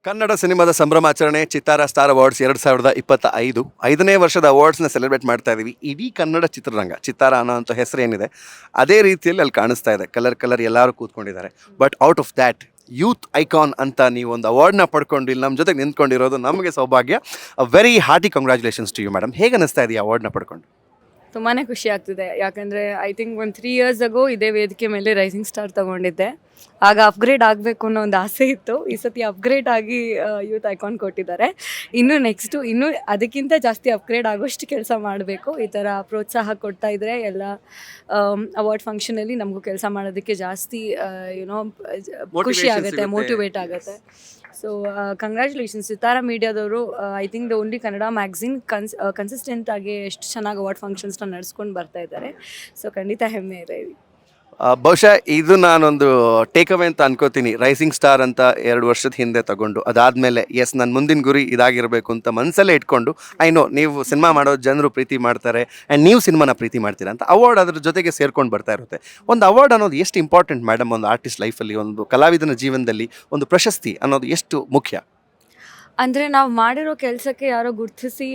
ಕನ್ನಡ ಸಿನಿಮಾದ ಸಂಭ್ರಮಾಚರಣೆ ಚಿತ್ತಾರ ಸ್ಟಾರ್ ಅವಾರ್ಡ್ಸ್ 2025 5ನೇ ವರ್ಷದ ಅವಾರ್ಡ್ಸ್ನ ಸೆಲೆಬ್ರೇಟ್ ಮಾಡ್ತಾ ಇದ್ದೀವಿ. ಇಡೀ ಕನ್ನಡ ಚಿತ್ರರಂಗ ಚಿತ್ತಾರ ಅನ್ನೋಂಥ ಹೆಸರು ಏನಿದೆ ಅದೇ ರೀತಿಯಲ್ಲಿ ಅಲ್ಲಿ ಕಾಣಿಸ್ತಾ ಇದೆ. ಕಲರ್ ಎಲ್ಲರೂ ಕೂತ್ಕೊಂಡಿದ್ದಾರೆ. But out of that youth icon ಅಂತ ನೀವು ಒಂದು ಅವಾರ್ಡ್ನ ಪಡ್ಕೊಂಡು ಇಲ್ಲಿ ನಮ್ಮ ಜೊತೆಗೆ ನಿಂತ್ಕೊಂಡಿರೋದು ನಮಗೆ ಸೌಭಾಗ್ಯ. Very hearty congratulations to you madam. ಹೇಗೆ ಅನ್ನಿಸ್ತಾ ಇದೆಯಾ ಅವಾರ್ಡ್ನ ಪಡ್ಕೊಂಡು? ತುಂಬಾ ಖುಷಿ ಆಗ್ತಿದೆ. ಯಾಕಂದರೆ ಐ ಥಿಂಕ್ ಒಂದು 3 years ಅಗೋ ಇದೇ ವೇದಿಕೆ ಮೇಲೆ ರೈಸಿಂಗ್ ಸ್ಟಾರ್ ತೊಗೊಂಡಿದ್ದೆ. ಆಗ ಅಪ್ಗ್ರೇಡ್ ಆಗಬೇಕು ಅನ್ನೋ ಒಂದು ಆಸೆ ಇತ್ತು. ಈ ಸತಿ ಅಪ್ಗ್ರೇಡ್ ಆಗಿ ಯೂತ್ ಐಕಾನ್ ಕೊಟ್ಟಿದ್ದಾರೆ. ಇನ್ನು ನೆಕ್ಸ್ಟು ಇನ್ನೂ ಅದಕ್ಕಿಂತ ಜಾಸ್ತಿ ಅಪ್ಗ್ರೇಡ್ ಆಗೋಷ್ಟು ಕೆಲಸ ಮಾಡಬೇಕು. ಈ ಥರ ಪ್ರೋತ್ಸಾಹ ಕೊಡ್ತಾ ಇದ್ದರೆ ಎಲ್ಲ ಅವಾರ್ಡ್ ಫಂಕ್ಷನಲ್ಲಿ ನಮಗೂ ಕೆಲಸ ಮಾಡೋದಕ್ಕೆ ಜಾಸ್ತಿ ಖುಷಿ ಆಗುತ್ತೆ, ಮೋಟಿವೇಟ್ ಆಗುತ್ತೆ. ಸೊ ಕಂಗ್ರ್ಯಾಚುಲೇಷನ್ಸ್ ಸಿತಾರಾ ಮೀಡಿಯಾದವರು. I think the only Kannada magazine consistent ಆಗಿ ಎಷ್ಟು ಚೆನ್ನಾಗಿ ಅವಾರ್ಡ್ ಫಂಕ್ಷನ್ಸ್ನ ನಡೆಸ್ಕೊಂಡು ಬರ್ತಾ ಇದ್ದಾರೆ. ಸೊ ಖಂಡಿತ ಹೆಮ್ಮೆ ಇದೆ. ಬಹುಶಃ ಇದು ನಾನೊಂದು ಟೇಕ್ ಅವೇ ಅಂತ ಅನ್ಕೋತೀನಿ. ರೈಸಿಂಗ್ ಸ್ಟಾರ್ ಅಂತ 2 ವರ್ಷದ ಹಿಂದೆ ತಗೊಂಡು ಅದಾದಮೇಲೆ ಎಸ್ ನನ್ನ ಮುಂದಿನ ಗುರಿ ಇದಾಗಿರಬೇಕು ಅಂತ ಮನಸ್ಸಲ್ಲೇ ಇಟ್ಕೊಂಡು ಐ ನೋ ನೀವು ಸಿನಿಮಾ ಮಾಡೋ ಜನರು ಪ್ರೀತಿ ಮಾಡ್ತಾರೆ ಆ್ಯಂಡ್ ನೀವು ಸಿನಿಮಾನ ಪ್ರೀತಿ ಮಾಡ್ತೀರಾ ಅಂತ ಅವಾರ್ಡ್ ಅದ್ರ ಜೊತೆಗೆ ಸೇರ್ಕೊಂಡು ಬರ್ತಾ ಇರುತ್ತೆ. ಒಂದು ಅವಾರ್ಡ್ ಅನ್ನೋದು ಎಷ್ಟು ಇಂಪಾರ್ಟೆಂಟ್ ಮೇಡಮ್ ಒಂದು ಆರ್ಟಿಸ್ಟ್ ಲೈಫಲ್ಲಿ, ಒಂದು ಕಲಾವಿದನ ಜೀವನದಲ್ಲಿ ಒಂದು ಪ್ರಶಸ್ತಿ ಅನ್ನೋದು ಎಷ್ಟು ಮುಖ್ಯ? ಅಂದರೆ ನಾವು ಮಾಡಿರೋ ಕೆಲಸಕ್ಕೆ ಯಾರೋ ಗುರುತಿಸಿ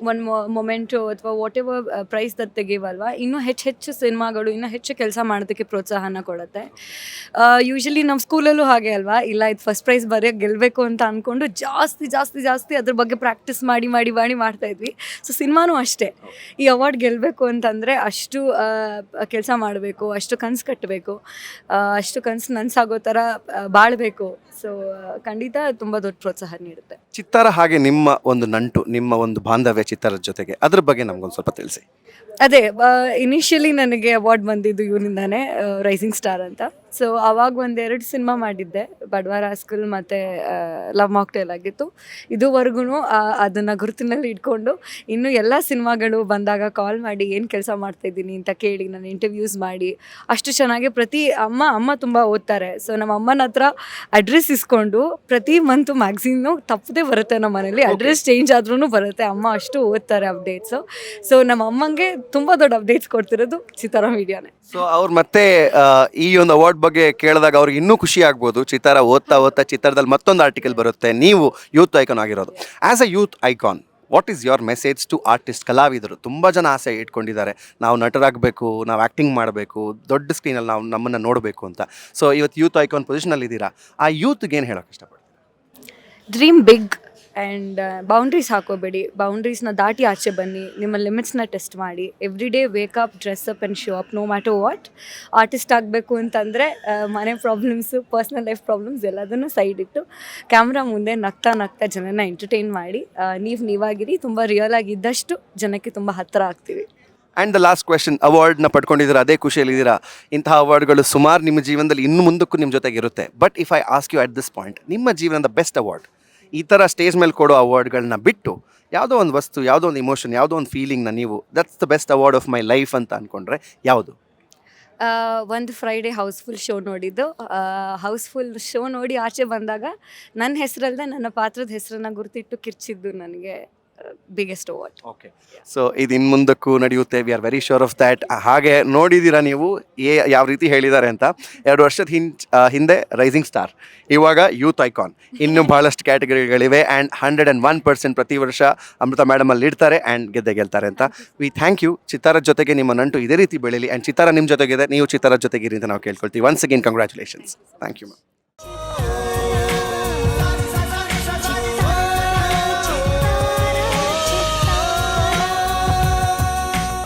ಒಂದು ಮೊಮೆಂಟು ಅಥವಾ ವಾಟ್ ಎವರ್ ಪ್ರೈಸ್ ತೆಗಿವಲ್ವ, ಇನ್ನೂ ಹೆಚ್ಚು ಸಿನಿಮಾಗಳು ಇನ್ನೂ ಹೆಚ್ಚು ಕೆಲಸ ಮಾಡೋದಕ್ಕೆ ಪ್ರೋತ್ಸಾಹನ ಕೊಡುತ್ತೆ. ಯೂಶ್ವಲಿ ನಮ್ಮ ಸ್ಕೂಲಲ್ಲೂ ಹಾಗೆ ಅಲ್ವಾ, ಇಲ್ಲ ಇದು ಫಸ್ಟ್ ಪ್ರೈಸ್ ಬರೆಯೋಕ್ಕೆ ಗೆಲ್ಲಬೇಕು ಅಂತ ಅಂದ್ಕೊಂಡು ಜಾಸ್ತಿ ಅದ್ರ ಬಗ್ಗೆ ಪ್ರಾಕ್ಟೀಸ್ ಮಾಡಿ ಮಾಡ್ತಾಯಿದ್ವಿ. ಸೊ ಸಿನಿಮಾನೂ ಅಷ್ಟೇ, ಈ ಅವಾರ್ಡ್ ಗೆಲ್ಲಬೇಕು ಅಂತಂದರೆ ಅಷ್ಟು ಕೆಲಸ ಮಾಡಬೇಕು, ಅಷ್ಟು ಕನಸು ಕಟ್ಟಬೇಕು, ಅಷ್ಟು ಕನಸು ನನಸಾಗೋ ಥರ ಬಾಳಬೇಕು. ಸೊ ಖಂಡಿತ ತುಂಬ ದೊಡ್ಡ ಪ್ರೋತ್ಸಾಹ ನೀಡುತ್ತೆ. ಚಿತ್ತಾರ ಹಾಗೆ ನಿಮ್ಮ ಒಂದು ನಂಟು, ನಿಮ್ಮ ಒಂದು ಬಾಂಧವ್ಯ ಚಿತ್ತಾರದ ಜೊತೆಗೆ ಅದ್ರ ಬಗ್ಗೆ ನಮ್ಗೊಂದು ಸ್ವಲ್ಪ ತಿಳಿಸಿ. ಅದೇ ಇನಿಷಿಯಲಿ ನನಗೆ ಅವಾರ್ಡ್ ಬಂದಿದ್ದು ಇವನಿಂದಾನೆ, ರೈಸಿಂಗ್ ಸ್ಟಾರ್ ಅಂತ. ಸೊ ಆವಾಗ 1-2 ಸಿನಿಮಾ ಮಾಡಿದ್ದೆ, ಬಡವ ರಾಸ್ಕಲ್ ಮತ್ತು ಲವ್ ಮಾಕ್ಟೇಲ್ ಆಗಿತ್ತು. ಇದುವರೆಗೂ ಅದನ್ನು ಗುರುತಿನಲ್ಲಿ ಇಟ್ಕೊಂಡು ಇನ್ನು ಎಲ್ಲ ಸಿನಿಮಾಗಳು ಬಂದಾಗ ಕಾಲ್ ಮಾಡಿ ಏನು ಕೆಲಸ ಮಾಡ್ತಾಯಿದ್ದೀನಿ ಅಂತ ಕೇಳಿ ನಾನು ಇಂಟರ್ವ್ಯೂಸ್ ಮಾಡಿ ಅಷ್ಟು ಚೆನ್ನಾಗಿ ಅಮ್ಮ ತುಂಬ ಓದ್ತಾರೆ. ಸೊ ನಮ್ಮ ಅಮ್ಮನ ಹತ್ರ ಅಡ್ರೆಸ್ ಇಸ್ಕೊಂಡು ಪ್ರತಿ ಮಂತು ಮ್ಯಾಗ್ಝೀನು ತಪ್ಪದೇ ಬರುತ್ತೆ ನಮ್ಮ ಮನೇಲಿ. ಅಡ್ರೆಸ್ ಚೇಂಜ್ ಆದ್ರೂ ಬರುತ್ತೆ, ಅಮ್ಮ ಅಷ್ಟು ಓದ್ತಾರೆ ಅಪ್ಡೇಟ್ಸು. ಸೊ ನಮ್ಮ ಅಮ್ಮಂಗೆ ತುಂಬ ದೊಡ್ಡ ಅಪ್ಡೇಟ್ಸ್ ಕೊಡ್ತಿರೋದು ಸಿತಾರಾ ಮೀಡಿಯಾನೇ. ಸೊ ಅವ್ರು ಮತ್ತೆ ಈ ಒಂದು ಅವಾರ್ಡ್ ಬಗ್ಗೆ ಕೇಳಿದಾಗ ಅವ್ರಿಗೆ ಇನ್ನೂ ಖುಷಿ ಆಗ್ಬೋದು. ಚಿತ್ತಾರ ಓದ್ತಾ ಚಿತ್ತಾರದಲ್ಲಿ ಮತ್ತೊಂದು ಆರ್ಟಿಕಲ್ ಬರುತ್ತೆ, ನೀವು ಯೂತ್ ಐಕಾನ್ ಆಗಿರೋದು. As a youth icon, what is your message to artist? ಕಲಾವಿದರು ತುಂಬ ಜನ ಆಸೆ ಇಟ್ಕೊಂಡಿದ್ದಾರೆ, ನಾವು ನಟರಾಗಬೇಕು, ನಾವು ಆ್ಯಕ್ಟಿಂಗ್ ಮಾಡಬೇಕು, ದೊಡ್ಡ ಸ್ಕ್ರೀನಲ್ಲಿ ನಾವು ನಮ್ಮನ್ನು ನೋಡಬೇಕು ಅಂತ. ಸೊ ಇವತ್ತು ಯೂತ್ ಐಕಾನ್ ಪೊಸಿಷನಲ್ಲಿ ಇದ್ದೀರಾ, ಆ ಯೂತ್ಗೆ ಏನು ಹೇಳೋಕ್ಕೆ ಇಷ್ಟಪಡ್ತೀರಾ? ಡ್ರೀಮ್ ಬಿಗ್ ಆ್ಯಂಡ್ ಬೌಂಡ್ರೀಸ್ ಹಾಕೋಬೇಡಿ. ಬೌಂಡ್ರೀಸ್ನ ದಾಟಿ ಆಚೆ ಬನ್ನಿ, ನಿಮ್ಮ ಲಿಮಿಟ್ಸ್ನ ಟೆಸ್ಟ್ ಮಾಡಿ. Every day wake up, dress up and show up, no matter what. Artist ಆಗಬೇಕು ಅಂತಂದರೆ ಮನೆ ಪ್ರಾಬ್ಲಮ್ಸು, ಪರ್ಸ್ನಲ್ ಲೈಫ್ ಪ್ರಾಬ್ಲಮ್ಸ್ ಎಲ್ಲದನ್ನು ಸೈಡ್ ಇಟ್ಟು ಕ್ಯಾಮ್ರಾ ಮುಂದೆ ನಗ್ತಾ ಜನನ ಎಂಟರ್ಟೈನ್ ಮಾಡಿ ನೀವಾಗಿರಿ. ತುಂಬ ರಿಯಲ್ ಆಗಿದ್ದಷ್ಟು ಜನಕ್ಕೆ ತುಂಬ ಹತ್ತಿರ ಆಗ್ತೀವಿ. ಆ್ಯಂಡ್ ದ ಲಾಸ್ಟ್ ಕ್ವೆಶನ್, ಅವಾರ್ಡ್ನ ಪಡ್ಕೊಂಡಿದ್ದೀರಾ, ಅದೇ ಖುಷಿಯಲ್ಲಿದ್ದೀರಾ. ಇಂತಹ ಅವಾರ್ಡ್ಗಳು ಸುಮಾರು ನಿಮ್ಮ ಜೀವನದಲ್ಲಿ ಇನ್ನು ಮುಂದಕ್ಕೂ ನಿಮ್ಮ ಜೊತೆಗೆ ಇರುತ್ತೆ. But if I ask you at this point, ನಿಮ್ಮ ಜೀವನದ ಬೆಸ್ಟ್ ಅವಾರ್ಡ್, ಈ ಥರ ಸ್ಟೇಜ್ ಮೇಲೆ ಕೊಡೋ ಅವಾರ್ಡ್ಗಳನ್ನ ಬಿಟ್ಟು ಯಾವುದೋ ಒಂದು ವಸ್ತು, ಯಾವುದೋ ಒಂದು ಇಮೋಷನ್, ಯಾವುದೋ ಒಂದು ಫೀಲಿಂಗ್ನ ನೀವು that's the best award of my life ಅಂತ ಅಂದ್ಕೊಂಡ್ರೆ ಯಾವುದು? ಒಂದು ಫ್ರೈಡೇ ಹೌಸ್ಫುಲ್ ಶೋ ನೋಡಿದ್ದು. ಹೌಸ್ಫುಲ್ ಶೋ ನೋಡಿ ಆಚೆ ಬಂದಾಗ ನನ್ನ ಹೆಸರಲ್ಲದೆ ನನ್ನ ಪಾತ್ರದ ಹೆಸರನ್ನು ಗುರುತಿಟ್ಟು ಕಿರ್ಚಿದ್ದು ನನಗೆ ಬಿಗ್ಗೆಸ್ಟ್ ಅವಾರ್ಡ್. ಓಕೆ, ಸೊ ಇದು ಇನ್ನು ಮುಂದಕ್ಕೂ ನಡೆಯುತ್ತೆ, we are very sure of that. ಹಾಗೆ ನೋಡಿದ್ದೀರಾ ನೀವು ಯಾವ ರೀತಿ ಹೇಳಿದ್ದಾರೆ ಅಂತ. 2 ವರ್ಷದ ಹಿಂದೆ ರೈಸಿಂಗ್ ಸ್ಟಾರ್, ಇವಾಗ ಯೂತ್ ಐಕಾನ್. ಇನ್ನೂ ಭಾಳಷ್ಟು ಕ್ಯಾಟಗರಿಗಳಿವೆ ಆ್ಯಂಡ್ 101% ಪ್ರತಿ ವರ್ಷ ಅಮೃತ ಮೇಡಮ್ ಅಲ್ಲಿ ಇಡ್ತಾರೆ ಆ್ಯಂಡ್ ಗೆಲ್ತಾರೆ ಅಂತ. V thank you. ಚಿತ್ತಾರದ ಜೊತೆಗೆ ನಿಮ್ಮ ನಂಟು ಇದೇ ರೀತಿ ಬೆಳೀಲಿ ಆ್ಯಂಡ್ ಚಿತ್ತಾರ ನಿಮ್ಮ ಜೊತೆಗಿದೆ, ನೀವು ಚಿತ್ತಾರದ ಜೊತೆಗಿರಿ ಅಂತ ನಾವು ಕೇಳ್ಕೊಳ್ತೀವಿ. Once again congratulations. Thank you ma'am.